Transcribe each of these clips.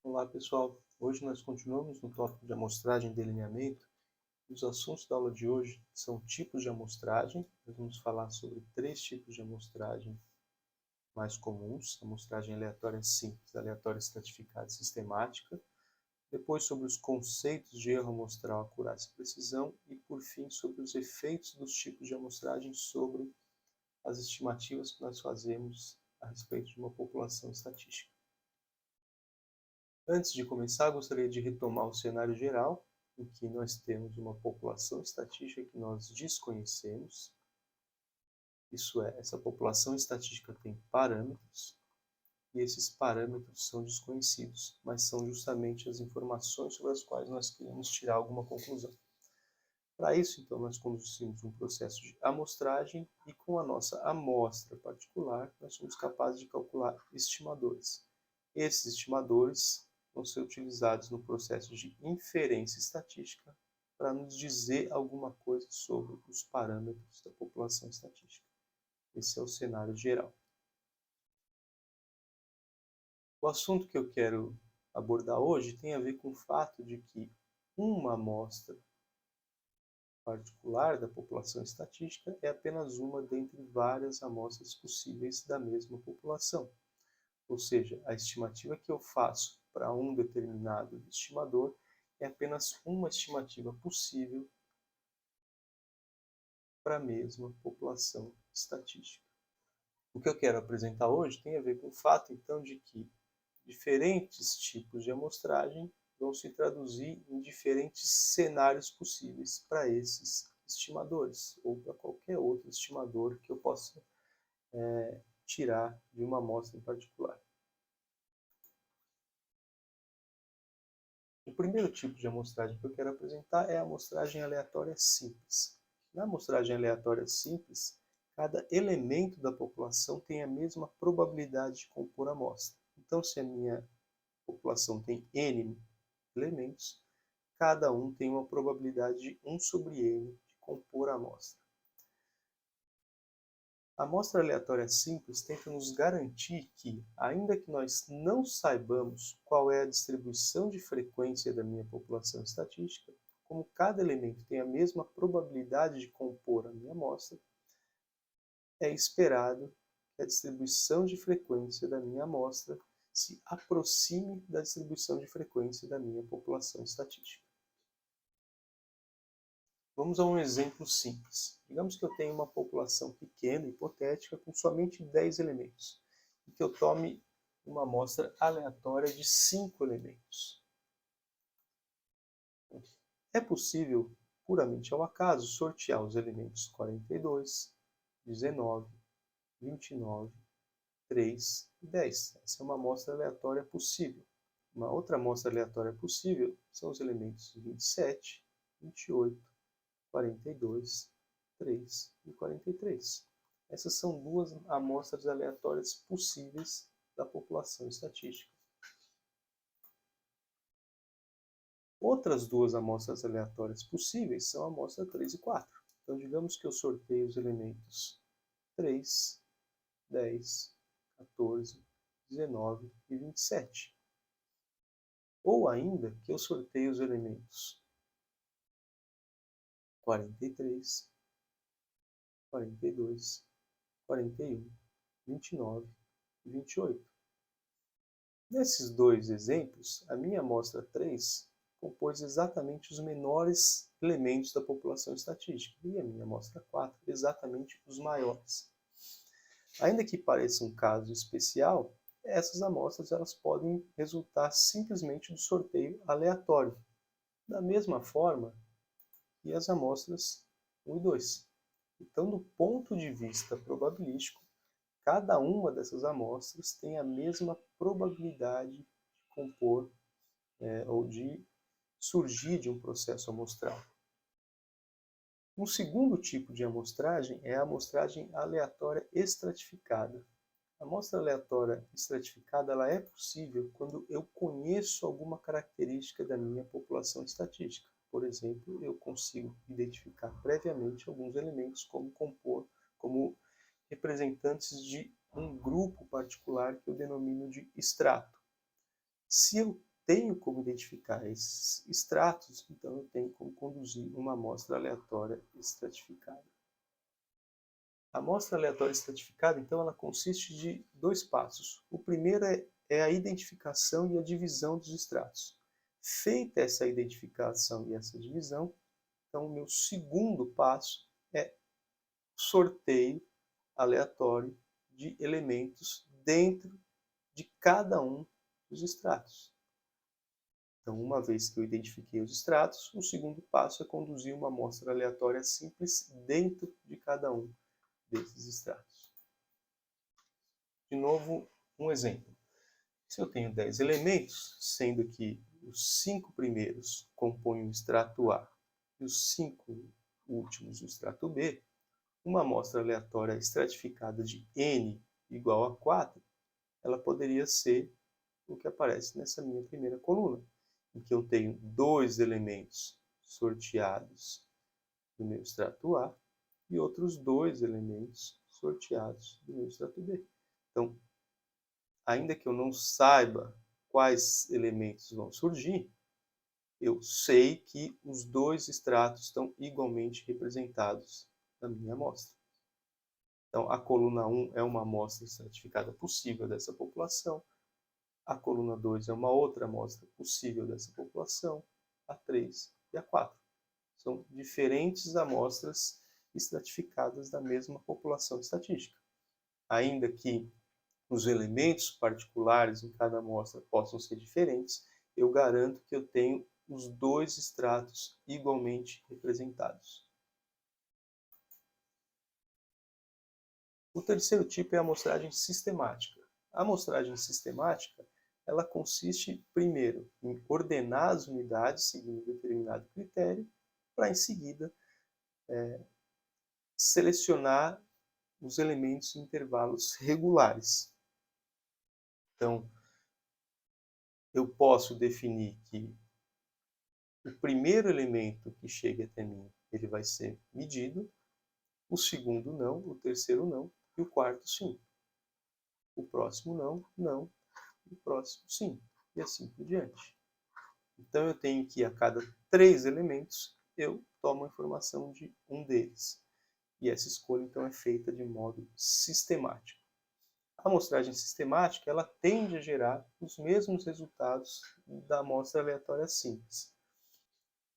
Olá pessoal, hoje nós continuamos no tópico de amostragem e delineamento. Os assuntos da aula de hoje são tipos de amostragem. Nós vamos falar sobre 3 tipos de amostragem mais comuns: amostragem aleatória simples, aleatória estratificada e sistemática. Depois sobre os conceitos de erro amostral, acurácia e precisão. E por fim sobre os efeitos dos tipos de amostragem sobre as estimativas que nós fazemos a respeito de uma população estatística. Antes de começar, gostaria de retomar o cenário geral, em que nós temos uma população estatística que nós desconhecemos. Isso é, essa população estatística tem parâmetros, e esses parâmetros são desconhecidos, mas são justamente as informações sobre as quais nós queremos tirar alguma conclusão. Para isso, então, nós conduzimos um processo de amostragem e com a nossa amostra particular, nós somos capazes de calcular estimadores. Esses estimadores vão ser utilizados no processo de inferência estatística para nos dizer alguma coisa sobre os parâmetros da população estatística. Esse é o cenário geral. O assunto que eu quero abordar hoje tem a ver com o fato de que uma amostra particular da população estatística é apenas uma dentre várias amostras possíveis da mesma população. Ou seja, a estimativa que eu faço para um determinado estimador é apenas uma estimativa possível para a mesma população estatística. O que eu quero apresentar hoje tem a ver com o fato, então, de que diferentes tipos de amostragem vão se traduzir em diferentes cenários possíveis para esses estimadores, ou para qualquer outro estimador que eu possa tirar de uma amostra em particular. O primeiro tipo de amostragem que eu quero apresentar é a amostragem aleatória simples. Na amostragem aleatória simples, cada elemento da população tem a mesma probabilidade de compor a amostra. Então, se a minha população tem N elementos, cada um tem uma probabilidade de 1 sobre N de compor a amostra. A amostra aleatória simples tenta nos garantir que, ainda que nós não saibamos qual é a distribuição de frequência da minha população estatística, como cada elemento tem a mesma probabilidade de compor a minha amostra, é esperado que a distribuição de frequência da minha amostra se aproxime da distribuição de frequência da minha população estatística. Vamos a um exemplo simples. Digamos que eu tenho uma população pequena, hipotética, com somente 10 elementos, e que eu tome uma amostra aleatória de 5 elementos. É possível, puramente ao acaso, sortear os elementos 42, 19, 29, 3 e 10. Essa é uma amostra aleatória possível. Uma outra amostra aleatória possível são os elementos 27, 28, 42, 3 e 43. Essas são duas amostras aleatórias possíveis da população estatística. Outras duas amostras aleatórias possíveis são a amostra 3 e 4. Então, digamos que eu sorteio os elementos 3, 10, 14, 19 e 27. Ou ainda que eu sorteio os elementos 43, 42, 41, 29 e 28. Nesses dois exemplos, a minha amostra 3 compôs exatamente os menores elementos da população estatística e a minha amostra 4 exatamente os maiores. Ainda que pareça um caso especial, essas amostras elas podem resultar simplesmente do sorteio aleatório, da mesma forma que as amostras 1 e 2. Então, do ponto de vista probabilístico, cada uma dessas amostras tem a mesma probabilidade de compor ou de surgir de um processo amostral. Um segundo tipo de amostragem é a amostragem aleatória estratificada. A amostra aleatória estratificada ela é possível quando eu conheço alguma característica da minha população estatística. Por exemplo, eu consigo identificar previamente alguns elementos como representantes de um grupo particular que eu denomino de extrato. Se eu tenho como identificar esses estratos, então eu tenho como conduzir uma amostra aleatória estratificada. A amostra aleatória estratificada, então, ela consiste de 2 passos. O primeiro é a identificação e a divisão dos estratos. Feita essa identificação e essa divisão, então o meu segundo passo é o sorteio aleatório de elementos dentro de cada um dos estratos. Então, uma vez que eu identifiquei os estratos, o segundo passo é conduzir uma amostra aleatória simples dentro de cada um desses estratos. De novo, um exemplo. Se eu tenho 10 elementos, sendo que os 5 primeiros compõem o extrato A e os 5 últimos o extrato B, uma amostra aleatória estratificada de n igual a 4, ela poderia ser o que aparece nessa minha primeira coluna, em que eu tenho 2 elementos sorteados do meu extrato A e outros 2 elementos sorteados do meu extrato B. Então, ainda que eu não saiba quais elementos vão surgir, eu sei que os 2 estratos estão igualmente representados na minha amostra. Então, a coluna 1 é uma amostra estratificada possível dessa população, a coluna 2 é uma outra amostra possível dessa população, a 3 e a 4. São diferentes amostras estratificadas da mesma população estatística. Ainda que os elementos particulares em cada amostra possam ser diferentes, eu garanto que eu tenho os 2 estratos igualmente representados. O terceiro tipo é a amostragem sistemática. A amostragem sistemática, ela consiste, primeiro, em ordenar as unidades seguindo um determinado critério, para, em seguida, selecionar os elementos em intervalos regulares. Então, eu posso definir que o primeiro elemento que chegue até mim, ele vai ser medido, o segundo não, o terceiro não, e o quarto sim. O próximo não, não, e o próximo sim, e assim por diante. Então eu tenho que, a cada 3 elementos, eu tomo a informação de um deles. E essa escolha, então, é feita de modo sistemático. A amostragem sistemática, ela tende a gerar os mesmos resultados da amostra aleatória simples.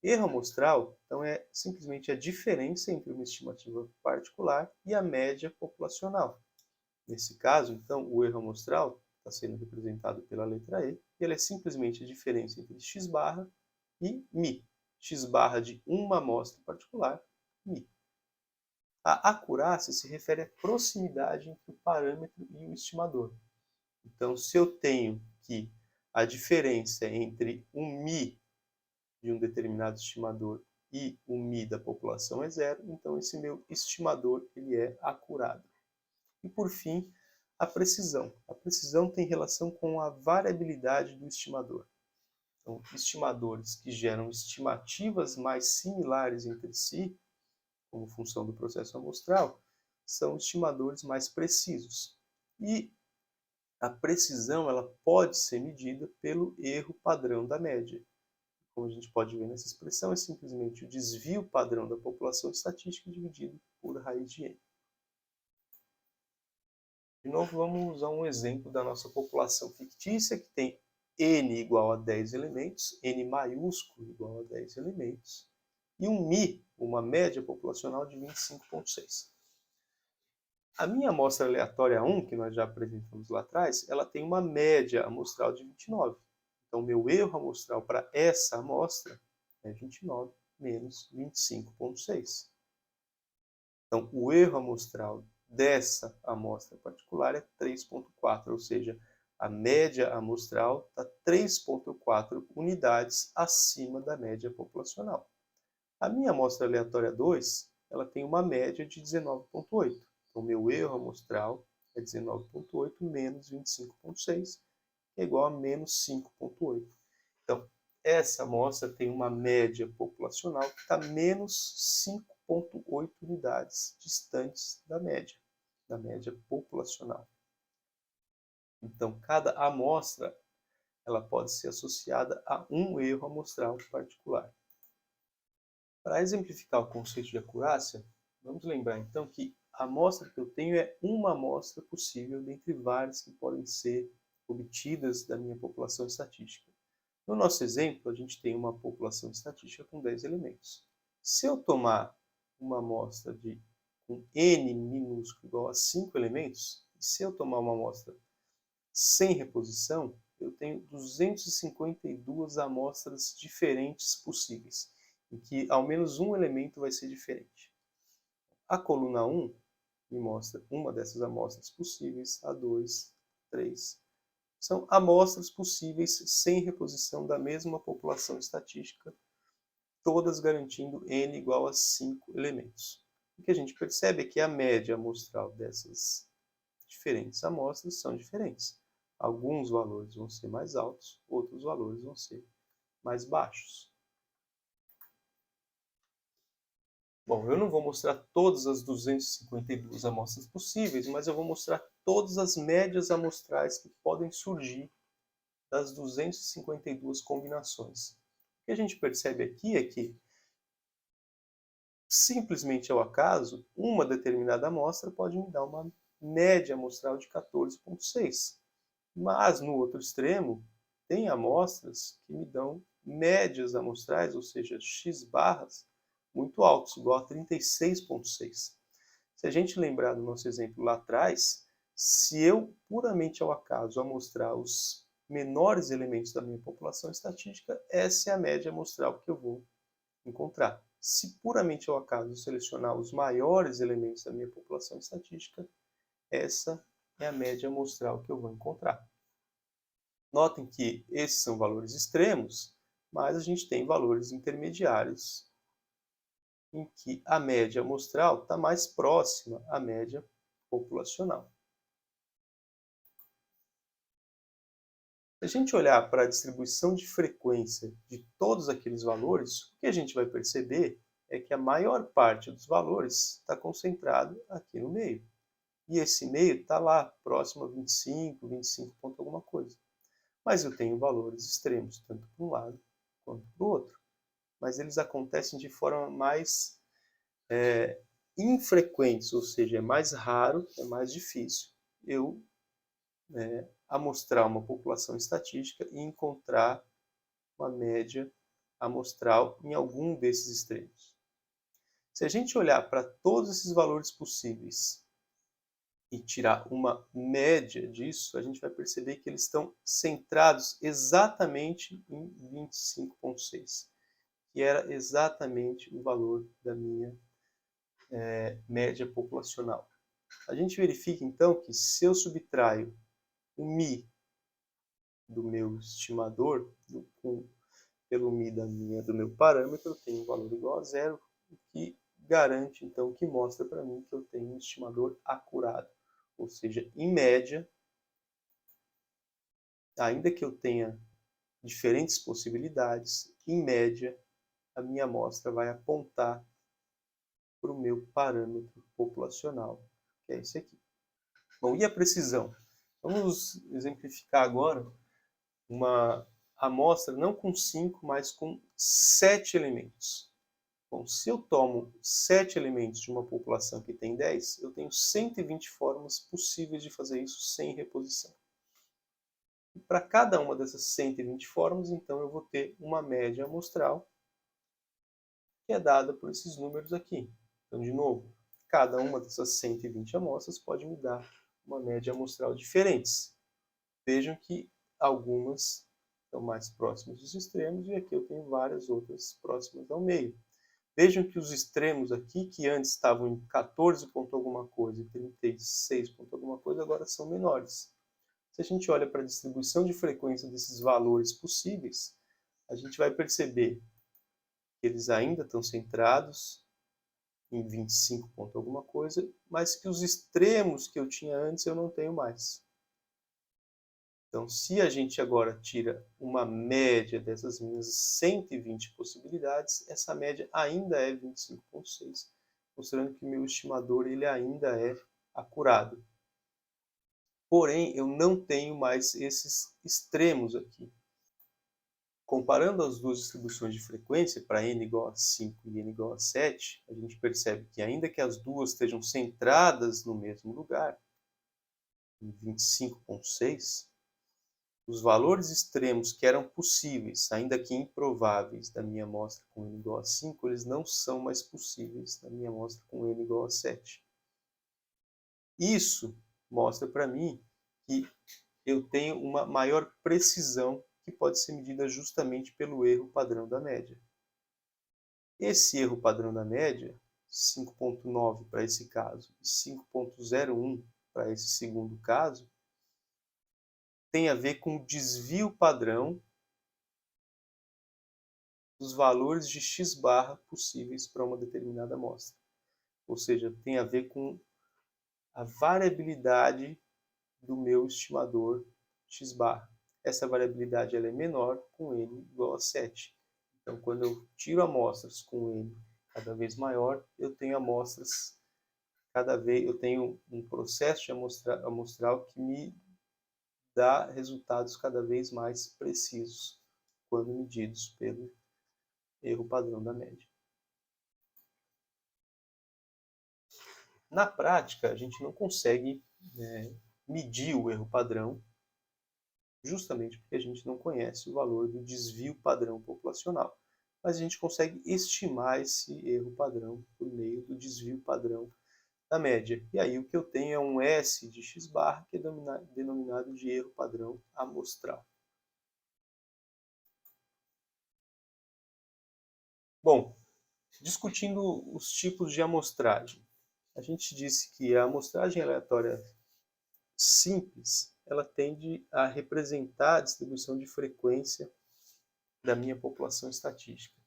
Erro amostral, então, é simplesmente a diferença entre uma estimativa particular e a média populacional. Nesse caso, então, o erro amostral está sendo representado pela letra E, e ela é simplesmente a diferença entre x barra e μ. X barra de uma amostra particular, μ. A acurácia se refere à proximidade entre o parâmetro e o estimador. Então, se eu tenho que a diferença entre o μ de um determinado estimador e o μ da população é 0, então esse meu estimador ele é acurado. E, por fim, a precisão. A precisão tem relação com a variabilidade do estimador. Então, estimadores que geram estimativas mais similares entre si, como função do processo amostral, são estimadores mais precisos. E a precisão ela pode ser medida pelo erro padrão da média. Como a gente pode ver nessa expressão, é simplesmente o desvio padrão da população estatística dividido por raiz de n. De novo, vamos usar um exemplo da nossa população fictícia, que tem n igual a 10 elementos, n maiúsculo igual a 10 elementos, e um μ, uma média populacional de 25,6. A minha amostra aleatória 1, que nós já apresentamos lá atrás, ela tem uma média amostral de 29. Então, meu erro amostral para essa amostra é 29 menos 25,6. Então, o erro amostral dessa amostra particular é 3,4, ou seja, a média amostral está 3,4 unidades acima da média populacional. A minha amostra aleatória 2, ela tem uma média de 19,8. Então, meu erro amostral é 19,8 menos 25,6, que é igual a menos 5,8. Então, essa amostra tem uma média populacional que está menos 5,8 unidades distantes da média populacional. Então, cada amostra ela pode ser associada a um erro amostral particular. Para exemplificar o conceito de acurácia, vamos lembrar então que a amostra que eu tenho é uma amostra possível dentre várias que podem ser obtidas da minha população estatística. No nosso exemplo, a gente tem uma população estatística com 10 elementos. Se eu tomar uma amostra com n minúsculo igual a 5 elementos, e se eu tomar uma amostra sem reposição, eu tenho 252 amostras diferentes possíveis, em que ao menos um elemento vai ser diferente. A coluna 1 me mostra uma dessas amostras possíveis, a 2, 3. São amostras possíveis sem reposição da mesma população estatística, todas garantindo n igual a 5 elementos. O que a gente percebe é que a média amostral dessas diferentes amostras são diferentes. Alguns valores vão ser mais altos, outros valores vão ser mais baixos. Bom, eu não vou mostrar todas as 252 amostras possíveis, mas eu vou mostrar todas as médias amostrais que podem surgir das 252 combinações. O que a gente percebe aqui é que, simplesmente ao acaso, uma determinada amostra pode me dar uma média amostral de 14,6. Mas, no outro extremo, tem amostras que me dão médias amostrais, ou seja, x barras, muito altos, igual a 36,6. Se a gente lembrar do nosso exemplo lá atrás, se eu, puramente ao acaso, amostrar os menores elementos da minha população estatística, essa é a média amostral que eu vou encontrar. Se puramente ao acaso selecionar os maiores elementos da minha população estatística, essa é a média amostral que eu vou encontrar. Notem que esses são valores extremos, mas a gente tem valores intermediários, em que a média amostral está mais próxima à média populacional. Se a gente olhar para a distribuição de frequência de todos aqueles valores, o que a gente vai perceber é que a maior parte dos valores está concentrado aqui no meio. E esse meio está lá, próximo a 25, 25 ponto alguma coisa. Mas eu tenho valores extremos, tanto para um lado quanto para o outro. Mas eles acontecem de forma mais infrequentes, ou seja, é mais raro, é mais difícil eu amostrar uma população estatística e encontrar uma média amostral em algum desses extremos. Se a gente olhar para todos esses valores possíveis e tirar uma média disso, a gente vai perceber que eles estão centrados exatamente em 25,6, que era exatamente o valor da minha média populacional. A gente verifica então que se eu subtraio o μ do meu estimador pelo μ do meu parâmetro, eu tenho um valor igual a zero, o que garante então, que mostra para mim que eu tenho um estimador acurado. Ou seja, em média, ainda que eu tenha diferentes possibilidades, em média, a minha amostra vai apontar para o meu parâmetro populacional, que é esse aqui. Bom, e a precisão? Vamos exemplificar agora uma amostra não com 5, mas com 7 elementos. Bom, se eu tomo 7 elementos de uma população que tem 10, eu tenho 120 formas possíveis de fazer isso sem reposição. E para cada uma dessas 120 formas, então, eu vou ter uma média amostral que é dada por esses números aqui. Então, de novo, cada uma dessas 120 amostras pode me dar uma média amostral diferentes. Vejam que algumas estão mais próximas dos extremos e aqui eu tenho várias outras próximas ao meio. Vejam que os extremos aqui, que antes estavam em 14 ponto alguma coisa e 36 ponto alguma coisa, agora são menores. Se a gente olha para a distribuição de frequência desses valores possíveis, a gente vai perceber que eles ainda estão centrados em 25 ponto alguma coisa, mas que os extremos que eu tinha antes eu não tenho mais. Então, se a gente agora tira uma média dessas minhas 120 possibilidades, essa média ainda é 25,6, mostrando que o meu estimador ele ainda é acurado. Porém, eu não tenho mais esses extremos aqui. Comparando as duas distribuições de frequência, para n igual a 5 e n igual a 7, a gente percebe que ainda que as duas estejam centradas no mesmo lugar, em 25,6, os valores extremos que eram possíveis, ainda que improváveis, da minha amostra com n igual a 5, eles não são mais possíveis na minha amostra com n igual a 7. Isso mostra para mim que eu tenho uma maior precisão que pode ser medida justamente pelo erro padrão da média. Esse erro padrão da média, 5,9 para esse caso e 5,01 para esse segundo caso, tem a ver com o desvio padrão dos valores de x barra possíveis para uma determinada amostra. Ou seja, tem a ver com a variabilidade do meu estimador x barra. Essa variabilidade ela é menor com n igual a 7. Então, quando eu tiro amostras com n cada vez maior, eu tenho amostras eu tenho um processo de amostral que me dá resultados cada vez mais precisos quando medidos pelo erro padrão da média. Na prática, a gente não consegue medir o erro padrão, justamente porque a gente não conhece o valor do desvio padrão populacional. Mas a gente consegue estimar esse erro padrão por meio do desvio padrão da média. E aí o que eu tenho é um S de x barra, que é denominado de erro padrão amostral. Bom, discutindo os tipos de amostragem. A gente disse que a amostragem aleatória simples, ela tende a representar a distribuição de frequência da minha população estatística.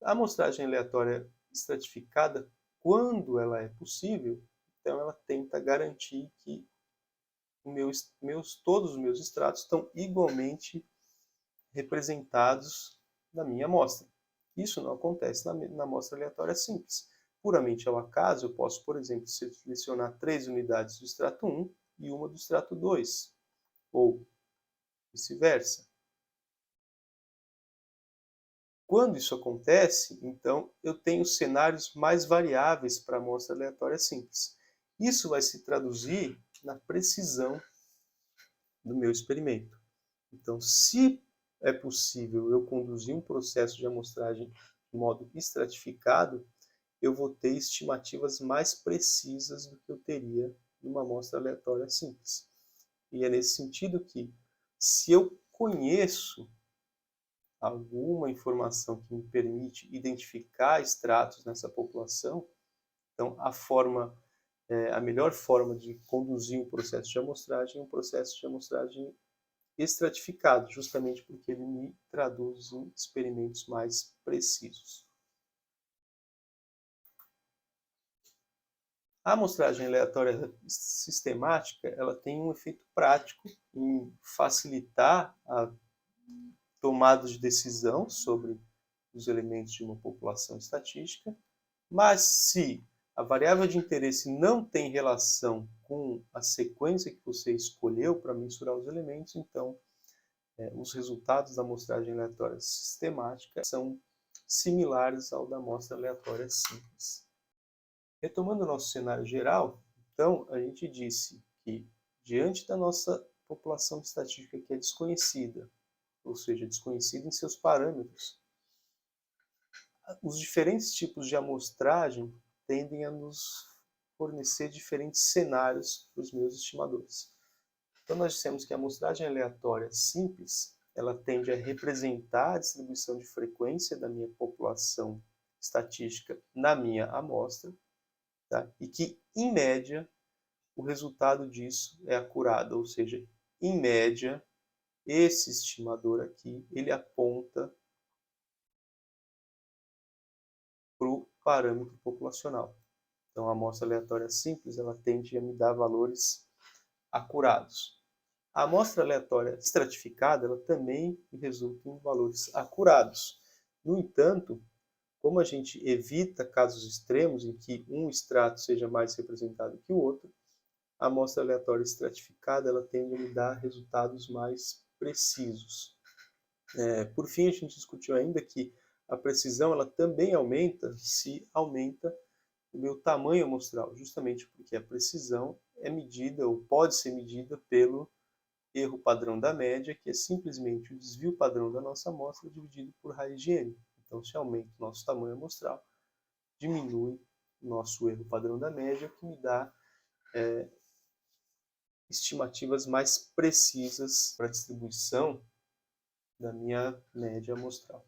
A amostragem aleatória estratificada, quando ela é possível, então ela tenta garantir que todos os meus estratos estão igualmente representados na minha amostra. Isso não acontece na amostra aleatória simples. Puramente ao acaso, eu posso, por exemplo, selecionar 3 unidades do extrato 1 e uma do extrato 2, ou vice-versa. Quando isso acontece, então, eu tenho cenários mais variáveis para a amostra aleatória simples. Isso vai se traduzir na precisão do meu experimento. Então, se é possível eu conduzir um processo de amostragem de modo estratificado, eu vou ter estimativas mais precisas do que eu teria numa amostra aleatória simples. E é nesse sentido que, se eu conheço alguma informação que me permite identificar estratos nessa população, então a melhor forma de conduzir um processo de amostragem é um processo de amostragem estratificado, justamente porque ele me traduz em experimentos mais precisos. A amostragem aleatória sistemática, ela tem um efeito prático em facilitar a tomada de decisão sobre os elementos de uma população estatística, mas se a variável de interesse não tem relação com a sequência que você escolheu para mensurar os elementos, então os resultados da amostragem aleatória sistemática são similares ao da amostra aleatória simples. Retomando o nosso cenário geral, então, a gente disse que, diante da nossa população estatística que é desconhecida, ou seja, desconhecida em seus parâmetros, os diferentes tipos de amostragem tendem a nos fornecer diferentes cenários para os meus estimadores. Então, nós dissemos que a amostragem aleatória simples, ela tende a representar a distribuição de frequência da minha população estatística na minha amostra, tá? E que, em média, o resultado disso é acurado, ou seja, em média, esse estimador aqui, ele aponta para o parâmetro populacional. Então, a amostra aleatória simples, ela tende a me dar valores acurados. A amostra aleatória estratificada, ela também resulta em valores acurados. No entanto, como a gente evita casos extremos em que um extrato seja mais representado que o outro, a amostra aleatória estratificada ela tende a me dar resultados mais precisos. Por fim, a gente discutiu ainda que a precisão ela também aumenta se aumenta o meu tamanho amostral, justamente porque a precisão é medida ou pode ser medida pelo erro padrão da média, que é simplesmente o desvio padrão da nossa amostra dividido por raiz de n. Então, se aumenta o nosso tamanho amostral, diminui o nosso erro padrão da média, que me dá estimativas mais precisas para a distribuição da minha média amostral.